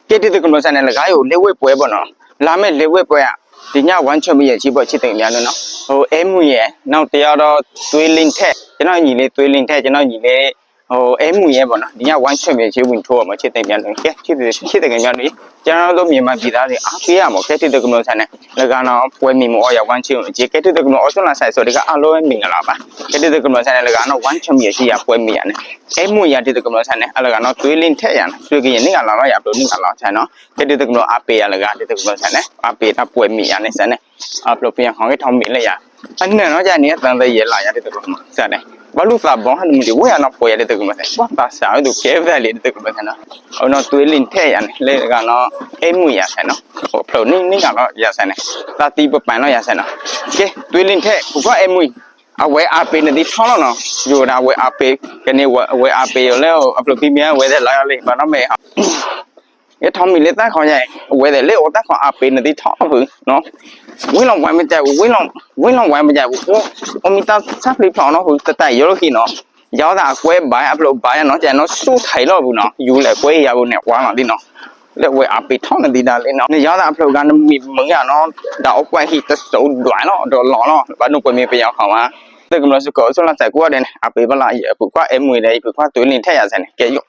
ကဲတိတကမဆန်နဲ့လကားကိုလက်ဝဲပွဲပေါ့နော်လာမဲ့လက်ဝဲပွဲอ่ะဒီည1 shot ရဲ့ကြီးပေါ့ချစ်တယ်များလို့နော်ဟိုအဲမှုရဲ့နောက်တရားတော့သွေးလင်းထက်ကျွန်တော်ညီလေးသွေးလင်းထက်ကျွန်တော်ညီလေးဟိုအဲမှုရဲ့ပေါ့နော်ဒီည1 shot ရဲ့ကြီးဝင်ထိုးအောင်ချစ်တယ်များလို့ကဲချစ်တယ်များလို့ကျွန်တော်တို့မြန်မာပြည်သားတွေအားပေးရမှာကဲတိတကမဆန်နဲ့လကားတော့ပွဲမိမို့ရ1 shot ကြီးကဲတိတကမအော်ဆွန်လာဆိုင်ဆိုဒီကအလုံးမင်္ဂလာပါကဲတိတကမဆန်နဲ့လကားတော့1 shot ရဲ့ကြီးရပွဲမိရနဲ့အဲမှုရတိတကမဆန်နဲ့အလကားတော့သွေးလင်းထက်ရနော်သွေးကရင်နေကလာတော့ရလို့နေကလာဆန်နော်ကဲတိတကမအားပေးရလကားတိတကမဆန်နဲ့အားပေးတာပွဲမိရနဲ့ဆန်နဲ့upload ပြန်ခေါင်းထောင်းမိလိုက်ရအဲ့နော်ကြာနေတန်တဲ့ရလာရတဲ့တကမဆန်နဲ့ဘာလို့သာဘောဟန်မဒီဝဲရတော့ပွဲရတဲ့တကမဆန်ဘာသာစားတို့ကဲဗက်လေးတကမဆန်နော်ဟိုနော်သွေးလင်းထက်ရနဲ့လေကတော့အဲမှုရဆန်နော်ဟို upload နေကတော့ရဆန်နဲ့တာတီပပန်တော့ရဆန်နော်ကဲသွေးလင်းထက်ဘုကအဲမှုအဝဲအပေးနေဒီထောင်းတော့ယူတာဝဲအပေးကနေဝဲအပေးရလဲ upload ပြမြဝဲတဲ့လာရလေးဘာတော့မဲဟာရထောင်းမီလက်သားခေါင်းရိုက်ဝဲတယ်လေအတက်ခေါင်းအပေးနေဒီထောင်းဘူးနော်ဝင်းလောင်ဝိုင်းမကြဘူးဝင်းလောင်ဝိုင်းမကြဘူးအမီတာဆက်ပလီဖောင်းတော့ဟိုတတိုင်ရောလို့ခိနော်ရောက်တာကွဲဘိုင်း upload ဘိုင်းနော်ကျန်တော့စူးထိုင်တော့ဘူးနော်ယူလဲကွဲရဘူးနဲ့ဝါလာဒီနော်လက်ဝဲအပေးထောင်းနေဒီတာလေးနော်နေရောက်တာ upload ကမီမငါနော်ဒါအကွဲဟိတစုံဒွိုင်းတော့တော့လော်တော့ဘာလို့ကွဲမီပြရောက်ခေါင်းပါတကမလို့စကောဆိုလာဆက်ကွာတယ်အပေးပလာရပုကွာအဲမွေလေပုကွာတွင်းလင်းထက်ရစမ်းကဲရော